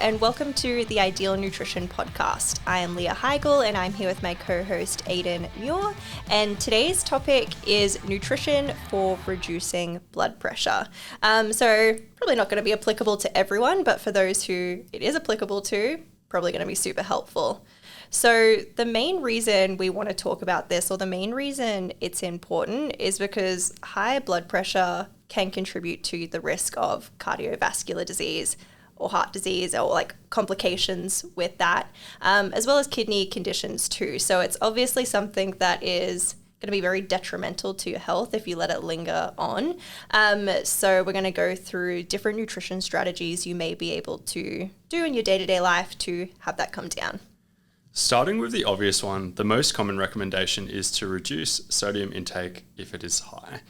and welcome to the Ideal Nutrition Podcast. I am Leah Higl, and I'm here with my co-host Aidan Muir, and today's topic is nutrition for reducing blood pressure. So probably not going to be applicable to everyone, but for those who it is applicable to, probably going to be super helpful. So the main reason we want to talk about this, or the main reason it's important, is because high blood pressure can contribute to the risk of cardiovascular disease or heart disease or like complications with that, as well as kidney conditions too. So it's obviously something that is going to be very detrimental to your health if you let it linger on. So we're going to go through different nutrition strategies you may be able to do in your day-to-day life to have that come down. Starting with the obvious one, the most common recommendation is to reduce sodium intake if it is high.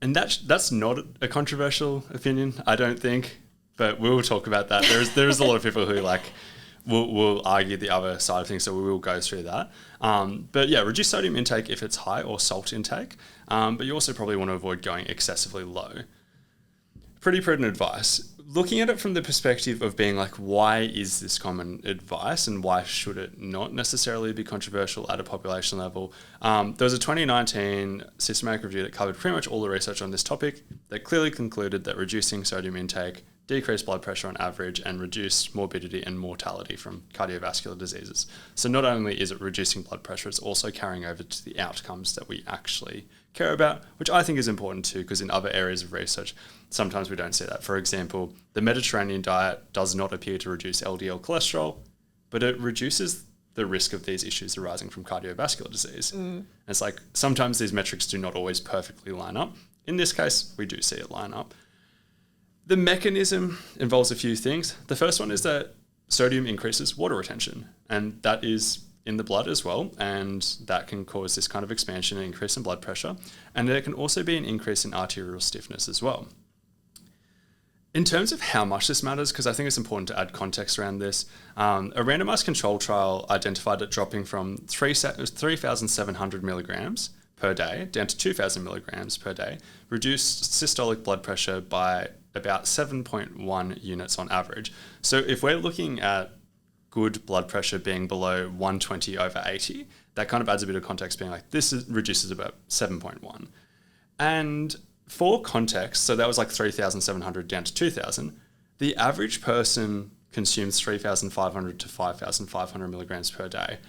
And that's not a controversial opinion, I don't think, but we'll talk about that. There's a lot of people who will argue the other side of things, so we will go through that. But yeah, reduce sodium intake if it's high, or salt intake, but you also probably want to avoid going excessively low. Pretty prudent advice. Looking at it from the perspective of being like, why is this common advice and why should it not necessarily be controversial at a population level? There was a 2019 systematic review that covered pretty much all the research on this topic that clearly concluded that reducing sodium intake decreased blood pressure on average and reduced morbidity and mortality from cardiovascular diseases. So not only is it reducing blood pressure, it's also carrying over to the outcomes that we actually care about, which I think is important too, because in other areas of research, sometimes we don't see that. For example, the Mediterranean diet does not appear to reduce LDL cholesterol, but it reduces the risk of these issues arising from cardiovascular disease. And it's like, sometimes these metrics do not always perfectly line up. In this case, we do see it line up. The mechanism involves a few things. The first one is that sodium increases water retention, and that is in the blood as well, and that can cause this kind of expansion and increase in blood pressure. And there can also be an increase in arterial stiffness as well. In terms of how much this matters, because I think it's important to add context around this, a randomized control trial identified that dropping from 3,700 milligrams per day down to 2,000 milligrams per day reduced systolic blood pressure by about 7.1 units on average. So if we're looking at good blood pressure being below 120 over 80, that kind of adds a bit of context, being like, reduces about 7.1. And for context, so that was like 3,700 down to 2,000, the average person consumes 3,500 to 5,500 milligrams per day.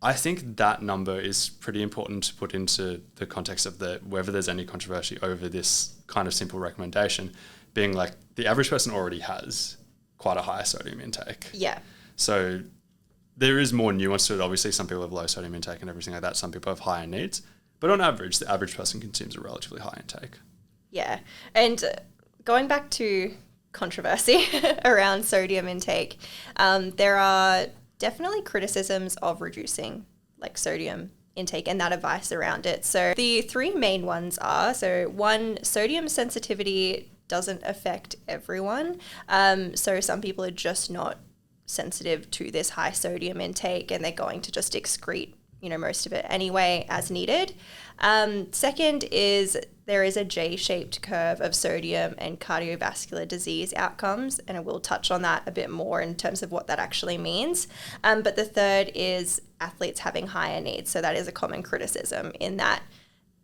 I think that number is pretty important to put into the context of whether there's any controversy over this kind of simple recommendation, being like, the average person already has quite a high sodium intake. Yeah. So there is more nuance to it. Obviously, some people have low sodium intake and everything like that. Some people have higher needs. But on average, the average person consumes a relatively high intake. Yeah. And going back to controversy around sodium intake, there are definitely criticisms of reducing like sodium intake and that advice around it. So the three main ones are, so one, sodium sensitivity doesn't affect everyone. So some people are just not sensitive to this high sodium intake and they're going to just excrete, most of it anyway as needed. Second is there is a J-shaped curve of sodium and cardiovascular disease outcomes, and I will touch on that a bit more in terms of what that actually means. But the third is athletes having higher needs. So that is a common criticism in that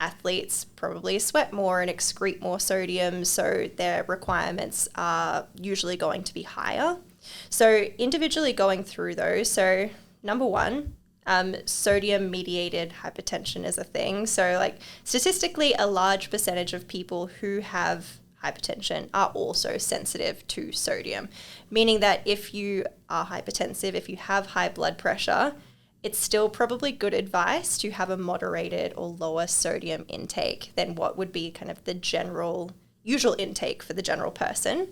athletes probably sweat more and excrete more sodium, so their requirements are usually going to be higher. So individually going through those, so number one, sodium-mediated hypertension is a thing. So like statistically, a large percentage of people who have hypertension are also sensitive to sodium, meaning that if you are hypertensive, if you have high blood pressure, it's still probably good advice to have a moderated or lower sodium intake than what would be kind of the usual intake for the general person.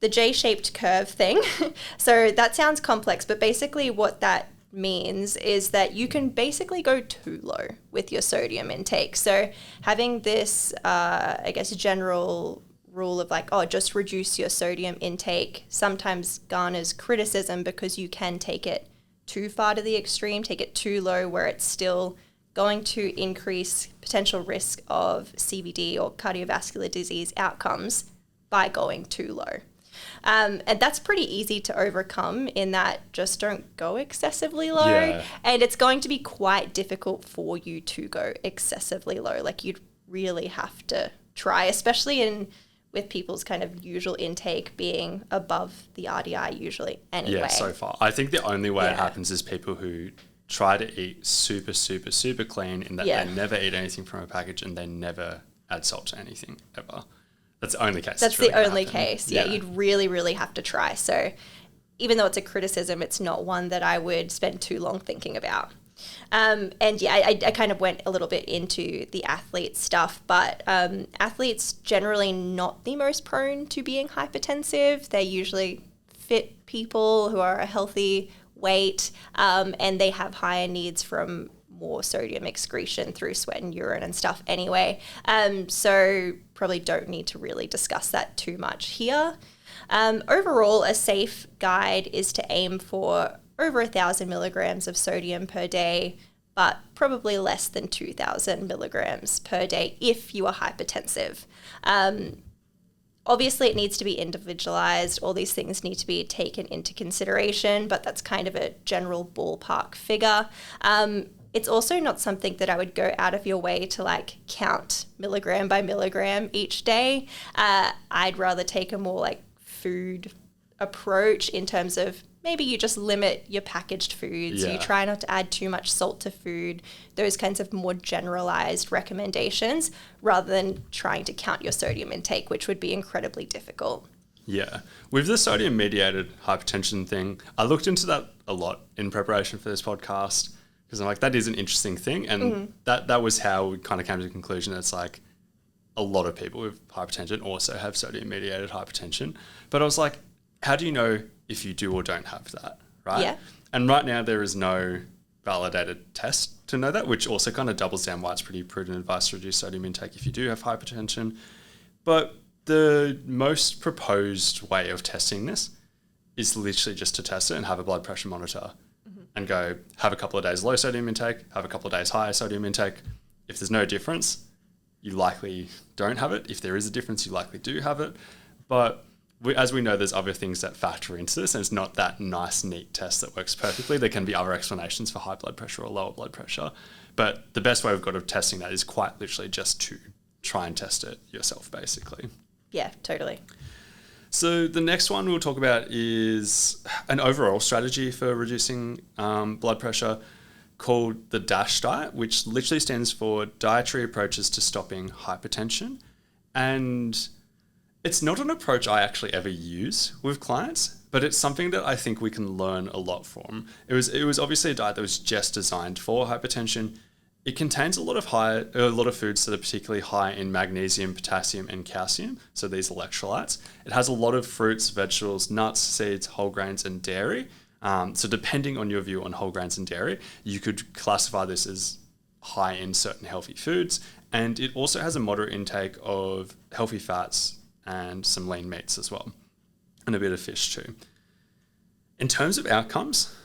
The J-shaped curve thing. So that sounds complex, but basically what that means is that you can basically go too low with your sodium intake. So having this, general rule of like, just reduce your sodium intake sometimes garners criticism because you can take it too far to the extreme, take it too low where it's still going to increase potential risk of CVD or cardiovascular disease outcomes by going too low. And that's pretty easy to overcome in that just don't go excessively low. Yeah. And it's going to be quite difficult for you to go excessively low. Like you'd really have to try, especially with people's kind of usual intake being above the RDI usually anyway. Yeah, so far. I think the only way it happens is people who try to eat super, super, super clean in that they never eat anything from a package and they never add salt to anything ever. That's the only case. That's the only case. Yeah, you'd really, really have to try. So even though it's a criticism, it's not one that I would spend too long thinking about. I kind of went a little bit into the athlete stuff, but athletes generally not the most prone to being hypertensive. They're usually fit people who are a healthy weight, and they have higher needs from more sodium excretion through sweat and urine and stuff anyway. So probably don't need to really discuss that too much here. Overall, a safe guide is to aim for over 1,000 milligrams of sodium per day, but probably less than 2,000 milligrams per day if you are hypertensive. Obviously, it needs to be individualized. All these things need to be taken into consideration, but that's kind of a general ballpark figure. It's also not something that I would go out of your way to like count milligram by milligram each day. I'd rather take a more like food approach in terms of maybe you just limit your packaged foods. You try not to add too much salt to food, those kinds of more generalized recommendations rather than trying to count your sodium intake, which would be incredibly difficult. Yeah. With the sodium mediated hypertension thing, I looked into that a lot in preparation for this podcast because I'm like, that is an interesting thing. And that was how we kind of came to the conclusion that it's like a lot of people with hypertension also have sodium mediated hypertension. But I was like, how do you know if you do or don't have that, right? Yeah. And right now there is no validated test to know that, which also kind of doubles down why it's pretty prudent advice to reduce sodium intake if you do have hypertension. But the most proposed way of testing this is literally just to test it and have a blood pressure monitor and go have a couple of days low sodium intake, have a couple of days higher sodium intake. If there's no difference, you likely don't have it. If there is a difference, you likely do have it. But as we know, there's other things that factor into this, and it's not that nice, neat test that works perfectly. There can be other explanations for high blood pressure or lower blood pressure. But the best way we've got of testing that is quite literally just to try and test it yourself, basically. Yeah, totally. So the next one we'll talk about is an overall strategy for reducing blood pressure called the DASH diet, which literally stands for Dietary Approaches to Stopping Hypertension. And it's not an approach I actually ever use with clients, but it's something that I think we can learn a lot from. It was obviously a diet that was just designed for hypertension. It contains a lot of foods that are particularly high in magnesium, potassium, and calcium, so these electrolytes. It has a lot of fruits, vegetables, nuts, seeds, whole grains, and dairy. So depending on your view on whole grains and dairy, you could classify this as high in certain healthy foods. And it also has a moderate intake of healthy fats and some lean meats as well, and a bit of fish too. In terms of outcomes,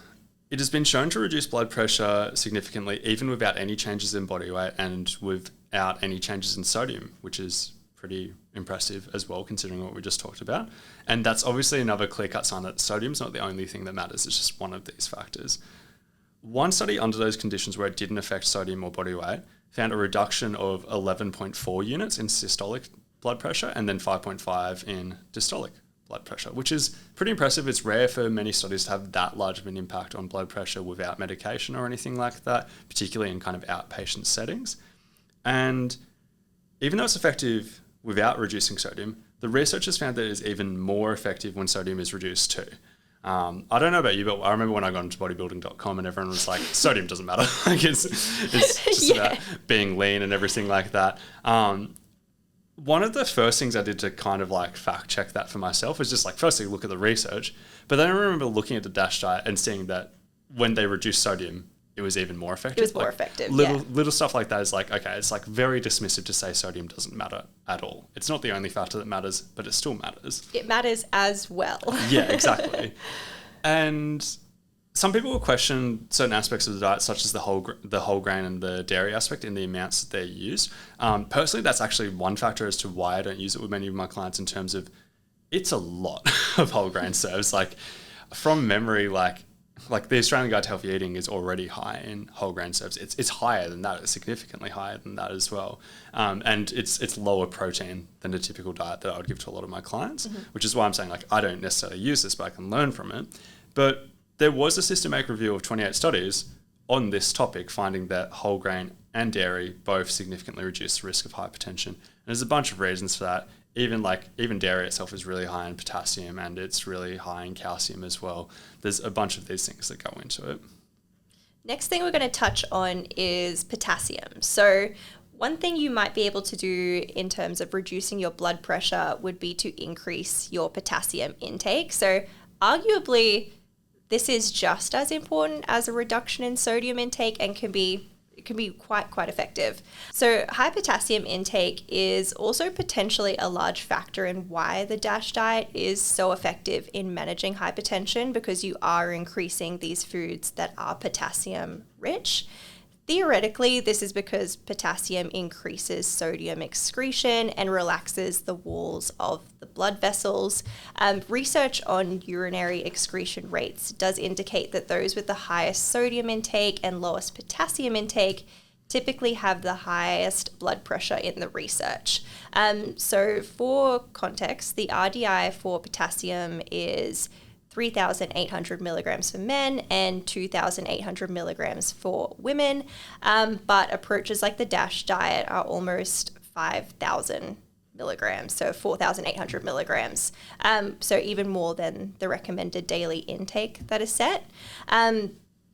it has been shown to reduce blood pressure significantly, even without any changes in body weight and without any changes in sodium, which is pretty impressive as well, considering what we just talked about. And that's obviously another clear-cut sign that sodium's not the only thing that matters, it's just one of these factors. One study under those conditions where it didn't affect sodium or body weight found a reduction of 11.4 units in systolic blood pressure and then 5.5 in systolic blood pressure, which is pretty impressive. It's rare for many studies to have that large of an impact on blood pressure without medication or anything like that, particularly in kind of outpatient settings. And even though it's effective without reducing sodium, the researchers found that it is even more effective when sodium is reduced too. I don't know about you, but I remember when I got into bodybuilding.com and everyone was like, sodium doesn't matter. Like it's just about being lean and everything like that. One of the first things I did to kind of like fact check that for myself was just like, firstly, look at the research. But then I remember looking at the DASH diet and seeing that when they reduced sodium, it was even more effective. It was more effective, Little stuff like that is like, okay, it's like very dismissive to say sodium doesn't matter at all. It's not the only factor that matters, but it still matters. It matters as well. Yeah, exactly. And some people will question certain aspects of the diet, such as the whole grain and the dairy aspect in the amounts that they use. Personally, that's actually one factor as to why I don't use it with many of my clients in terms of it's a lot of whole grain serves. Like from memory, like the Australian Guide to Healthy Eating is already high in whole grain serves. It's higher than that. It's significantly higher than that as well. And it's lower protein than the typical diet that I would give to a lot of my clients, which is why I'm saying like I don't necessarily use this, but I can learn from it. But there was a systematic review of 28 studies on this topic, finding that whole grain and dairy both significantly reduce the risk of hypertension. And there's a bunch of reasons for that. Even dairy itself is really high in potassium, and it's really high in calcium as well. There's a bunch of these things that go into it. Next thing we're going to touch on is potassium. So one thing you might be able to do in terms of reducing your blood pressure would be to increase your potassium intake. So arguably, this is just as important as a reduction in sodium intake and can be quite effective. So high potassium intake is also potentially a large factor in why the DASH diet is so effective in managing hypertension, because you are increasing these foods that are potassium rich. Theoretically, this is because potassium increases sodium excretion and relaxes the walls of the blood vessels. Research on urinary excretion rates does indicate that those with the highest sodium intake and lowest potassium intake typically have the highest blood pressure in the research. So for context, the RDI for potassium is 3,800 milligrams for men and 2,800 milligrams for women. But approaches like the DASH diet are almost 5,000 milligrams, so 4,800 milligrams. So even more than the recommended daily intake that is set.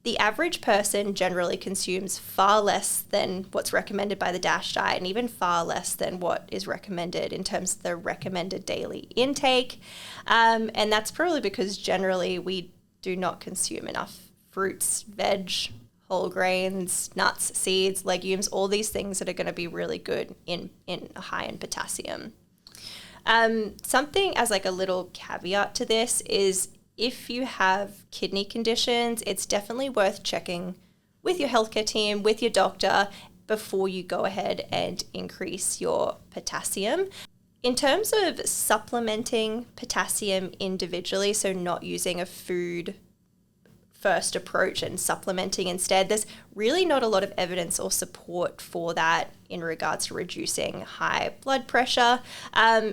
The average person generally consumes far less than what's recommended by the DASH diet, and even far less than what is recommended in terms of the recommended daily intake. And that's probably because generally we do not consume enough fruits, veg, whole grains, nuts, seeds, legumes, all these things that are going to be really good in high in potassium. Something as like a little caveat to this is, if you have kidney conditions, it's definitely worth checking with your healthcare team, with your doctor, before you go ahead and increase your potassium. In terms of supplementing potassium individually, so not using a food first approach and supplementing instead, there's really not a lot of evidence or support for that in regards to reducing high blood pressure.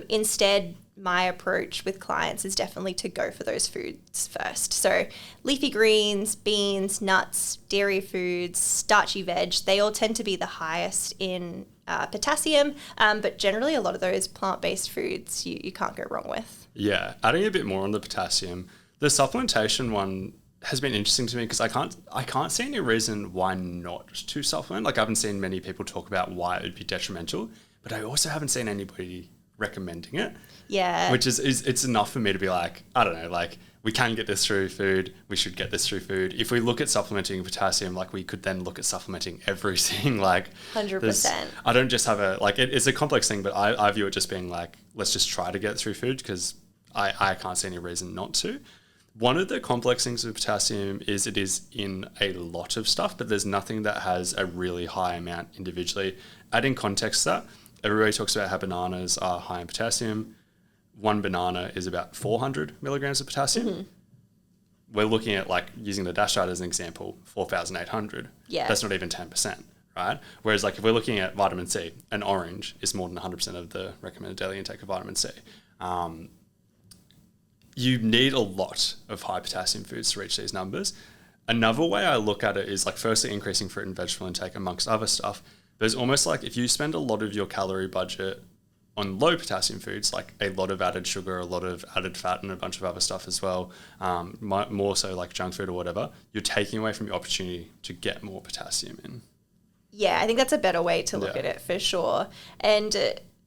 Instead, my approach with clients is definitely to go for those foods first. So leafy greens, beans, nuts, dairy foods, starchy veg, they all tend to be the highest in potassium, but generally a lot of those plant-based foods you can't go wrong with. Yeah, adding a bit more on the potassium, the supplementation one has been interesting to me because I can't see any reason why not to supplement. Like I haven't seen many people talk about why it would be detrimental, but I also haven't seen anybody recommending it. Yeah. Which is it's enough for me to be like, I don't know, like we can get this through food, we should get this through food. If we look at supplementing potassium, like we could then look at supplementing everything. Like 100%. I don't just have it's a complex thing, but I view it just being like, let's just try to get it through food because I can't see any reason not to. One of the complex things with potassium is it is in a lot of stuff, but there's nothing that has a really high amount individually. Adding context to that, everybody talks about how bananas are high in potassium. One banana is about 400 milligrams of potassium. Mm-hmm. We're looking at, like, using the DASH diet as an example, 4,800. Yeah. That's not even 10%, right? Whereas, like, if we're looking at vitamin C, an orange is more than 100% of the recommended daily intake of vitamin C. You need a lot of high potassium foods to reach these numbers. Another way I look at it is, like, firstly increasing fruit and vegetable intake amongst other stuff. But it's almost like if you spend a lot of your calorie budget on low potassium foods, like a lot of added sugar, a lot of added fat, and a bunch of other stuff as well, more so like junk food or whatever, you're taking away from the opportunity to get more potassium in. Yeah, I think that's a better way to look at it for sure. And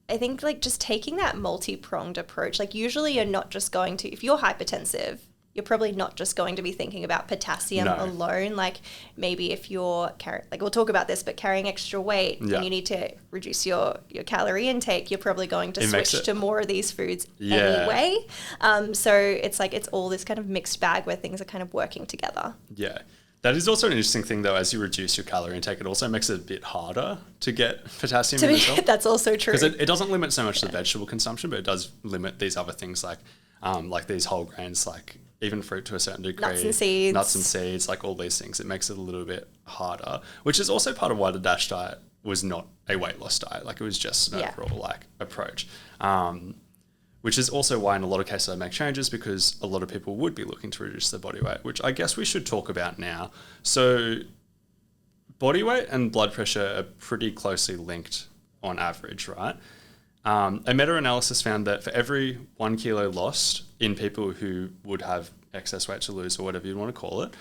I think like just taking that multi-pronged approach, like usually you're not just going to, if you're hypertensive, you're probably not just going to be thinking about potassium alone. Like maybe if you're we'll talk about this, but carrying extra weight and you need to reduce your calorie intake, you're probably going to switch to more of these foods anyway. So it's like it's all this kind of mixed bag where things are kind of working together. Yeah. That is also an interesting thing, though. As you reduce your calorie intake, it also makes it a bit harder to get potassium in as well. That's also true. Because it doesn't limit so much the vegetable consumption, but it does limit these other things like these whole grains, like even fruit to a certain degree. Nuts and seeds, like all these things. It makes it a little bit harder, which is also part of why the DASH diet was not a weight loss diet. Like it was just an overall like approach. Which is also why in a lot of cases I make changes, because a lot of people would be looking to reduce their body weight, which I guess we should talk about now. So body weight and blood pressure are pretty closely linked on average, right? A meta-analysis found that for every 1 kilo lost in people who would have excess weight to lose, or whatever you want to call it,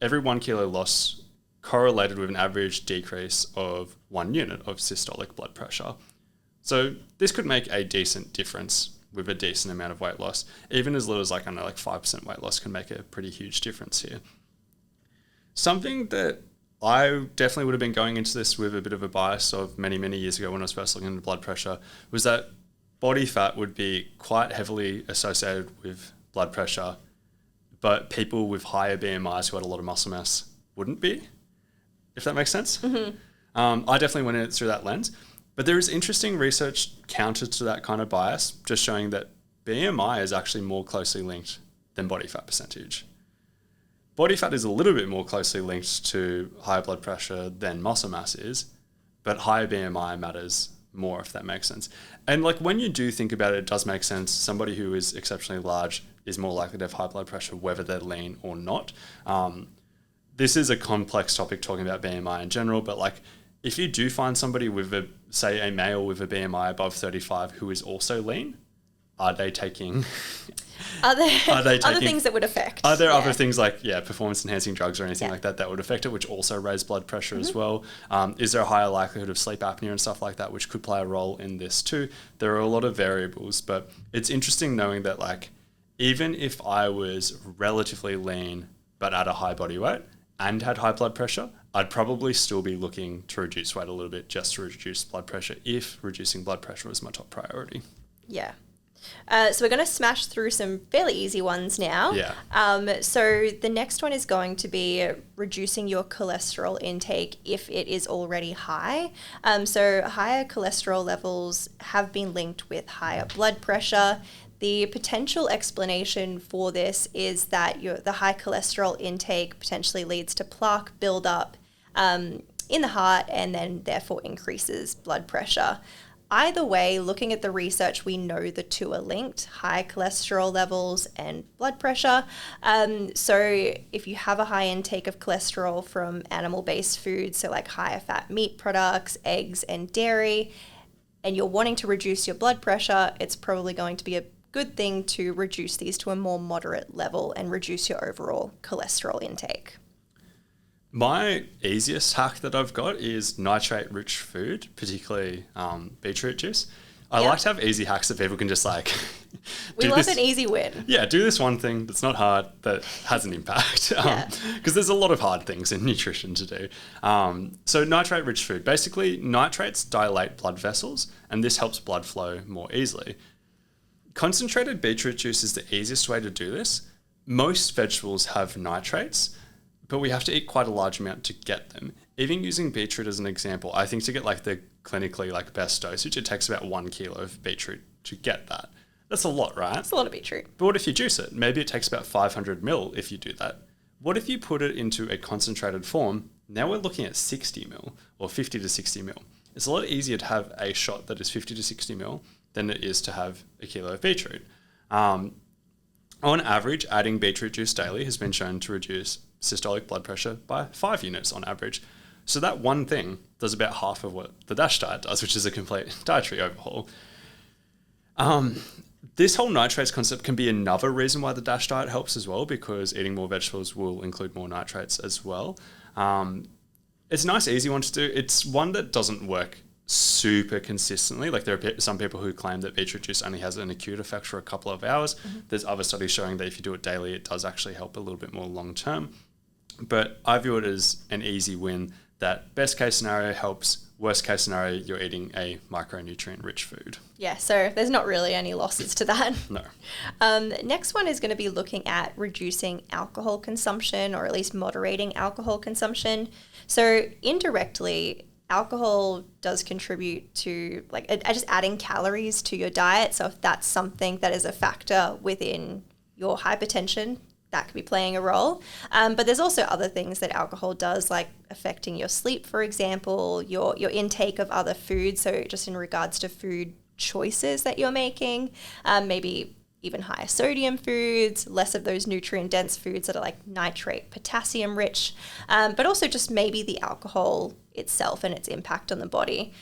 every 1 kilo loss correlated with an average decrease of 1 unit of systolic blood pressure. So this could make a decent difference with a decent amount of weight loss. Even as little as like 5% weight loss can make a pretty huge difference here. Something that I definitely would have been going into this with a bit of a bias of many, many years ago when I was first looking into blood pressure was that body fat would be quite heavily associated with blood pressure, but people with higher BMIs who had a lot of muscle mass wouldn't be, if that makes sense. Mm-hmm. I definitely went in it through that lens. But there is interesting research counter to that kind of bias, just showing that BMI is actually more closely linked than body fat percentage. Body fat is a little bit more closely linked to higher blood pressure than muscle mass is, but higher BMI matters more, if that makes sense. And like when you do think about it, it does make sense. Somebody who is exceptionally large is more likely to have high blood pressure, whether they're lean or not. This is a complex topic talking about BMI in general, but like if you do find somebody with a male with a BMI above 35 who is also lean, are they taking... Are there other things that would affect? Are there other things like, performance enhancing drugs or anything like that would affect it, which also raise blood pressure as well? Is there a higher likelihood of sleep apnea and stuff like that, which could play a role in this too? There are a lot of variables, but it's interesting knowing that like, even if I was relatively lean, but at a high body weight and had high blood pressure, I'd probably still be looking to reduce weight a little bit just to reduce blood pressure if reducing blood pressure was my top priority. Yeah. So we're going to smash through some fairly easy ones now. Yeah. So the next one is going to be reducing your cholesterol intake if it is already high. So higher cholesterol levels have been linked with higher blood pressure. The potential explanation for this is that the high cholesterol intake potentially leads to plaque buildup in the heart and then therefore increases blood pressure. Either way, looking at the research, we know the two are linked, high cholesterol levels and blood pressure. So if you have a high intake of cholesterol from animal-based foods, so like higher fat meat products, eggs and dairy, and you're wanting to reduce your blood pressure, it's probably going to be a good thing to reduce these to a more moderate level and reduce your overall cholesterol intake. My easiest hack that I've got is nitrate-rich food, particularly beetroot juice. I like to have easy hacks that people can just like... We love an easy win. Yeah, do this one thing that's not hard, that has an impact. Because there's a lot of hard things in nutrition to do. So nitrate-rich food. Basically, nitrates dilate blood vessels, and this helps blood flow more easily. Concentrated beetroot juice is the easiest way to do this. Most vegetables have nitrates, but we have to eat quite a large amount to get them. Even using beetroot as an example, I think to get like the clinically like best dosage, it takes about 1 kilo of beetroot to get that. That's a lot, right? It's a lot of beetroot. But what if you juice it? Maybe it takes about 500 mil if you do that. What if you put it into a concentrated form? Now we're looking at 60 mil or 50 to 60 mil. It's a lot easier to have a shot that is 50 to 60 mil than it is to have a kilo of beetroot. On average, adding beetroot juice daily has been shown to reduce systolic blood pressure by 5 units on average. So that one thing does about half of what the DASH diet does, which is a complete dietary overhaul. This whole nitrates concept can be another reason why the DASH diet helps as well, because eating more vegetables will include more nitrates as well. It's a nice, easy one to do. It's one that doesn't work super consistently. Like there are some people who claim that beetroot juice only has an acute effect for a couple of hours. Mm-hmm. There's other studies showing that if you do it daily, it does actually help a little bit more long term. But I view it as an easy win that best case scenario helps worst case scenario, you're eating a micronutrient-rich food. Yeah, so there's not really any losses to that. No. Next one is going to be looking at reducing alcohol consumption, or at least moderating alcohol consumption. So indirectly, alcohol does contribute to just adding calories to your diet. So if that's something that is a factor within your hypertension, that could be playing a role. But there's also other things that alcohol does, like affecting your sleep, for example, your intake of other foods. So just in regards to food choices that you're making, maybe even higher sodium foods, less of those nutrient-dense foods that are like nitrate, potassium rich, but also just maybe the alcohol itself and its impact on the body.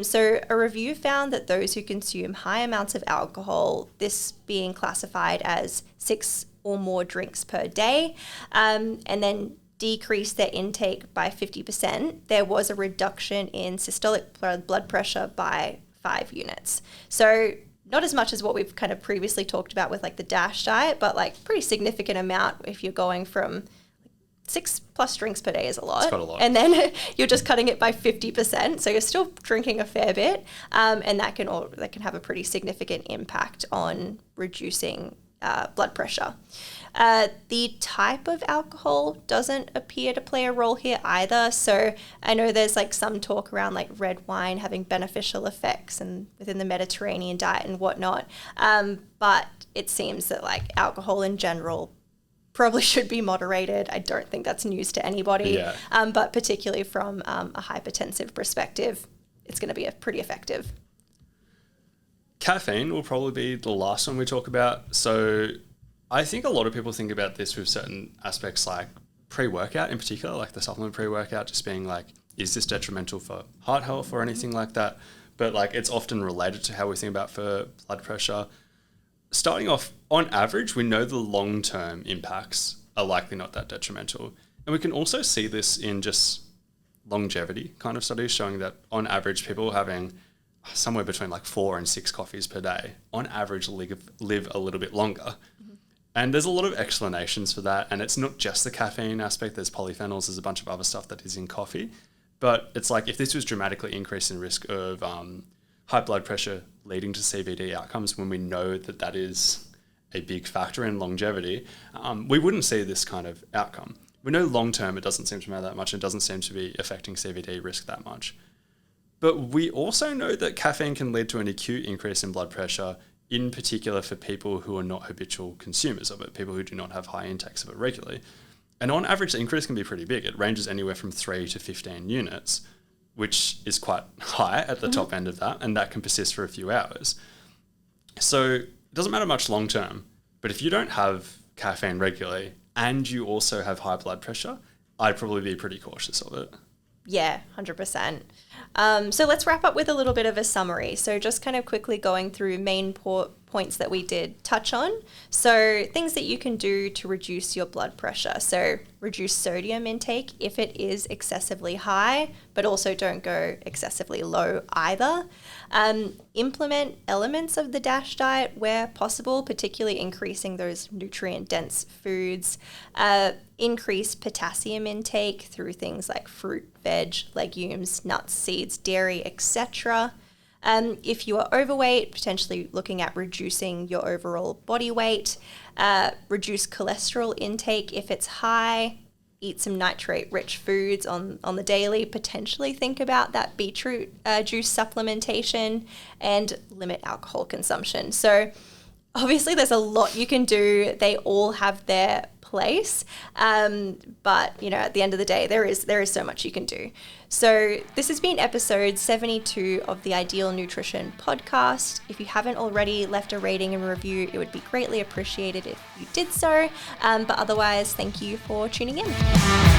So a review found that those who consume high amounts of alcohol, this being classified as 6 or more drinks per day, and then decrease their intake by 50%, there was a reduction in systolic blood pressure by 5 units. So not as much as what we've kind of previously talked about with like the DASH diet, but like pretty significant amount if you're going from 6+ drinks per day is a lot. It's quite a lot. And then you're just cutting it by 50%. So you're still drinking a fair bit. And that can have a pretty significant impact on reducing blood pressure. The type of alcohol doesn't appear to play a role here either. So I know there's like some talk around like red wine having beneficial effects and within the Mediterranean diet and whatnot. But it seems that like alcohol in general probably should be moderated. I don't think that's news to anybody. Yeah. But particularly from a hypertensive perspective, it's going to be pretty effective. Caffeine will probably be the last one we talk about. So I think a lot of people think about this with certain aspects like pre-workout in particular, like the supplement pre-workout, just being like, is this detrimental for heart health or anything like that? But like it's often related to how we think about for blood pressure. Starting off, on average, we know the long-term impacts are likely not that detrimental. And we can also see this in just longevity kind of studies showing that on average, people having somewhere between like 4 and 6 coffees per day, on average, live a little bit longer. Mm-hmm. And there's a lot of explanations for that. And it's not just the caffeine aspect. There's polyphenols. There's a bunch of other stuff that is in coffee. But it's like if this was dramatically increasing risk of high blood pressure leading to CVD outcomes, when we know that that is a big factor in longevity, we wouldn't see this kind of outcome. We know long-term it doesn't seem to matter that much. It doesn't seem to be affecting CVD risk that much. But we also know that caffeine can lead to an acute increase in blood pressure, in particular for people who are not habitual consumers of it, people who do not have high intakes of it regularly. And on average, the increase can be pretty big. It ranges anywhere from 3 to 15 units, which is quite high at the top end of that, and that can persist for a few hours. So it doesn't matter much long term, but if you don't have caffeine regularly and you also have high blood pressure, I'd probably be pretty cautious of it. Yeah, 100%. So let's wrap up with a little bit of a summary. So just kind of quickly going through main points that we did touch on. So things that you can do to reduce your blood pressure. So reduce sodium intake if it is excessively high, but also don't go excessively low either. Implement elements of the DASH diet where possible, particularly increasing those nutrient-dense foods. Increase potassium intake through things like fruit, veg, legumes, nuts, seeds, dairy, etc. If you are overweight, potentially looking at reducing your overall body weight. Reduce cholesterol intake if it's high. Eat some nitrate-rich foods on the daily. Potentially think about that beetroot juice supplementation, and limit alcohol consumption. So obviously there's a lot you can do. They all have their place. But, at the end of the day, there is so much you can do. So this has been episode 72 of the Ideal Nutrition podcast. If you haven't already left a rating and review, it would be greatly appreciated if you did so. But otherwise, thank you for tuning in.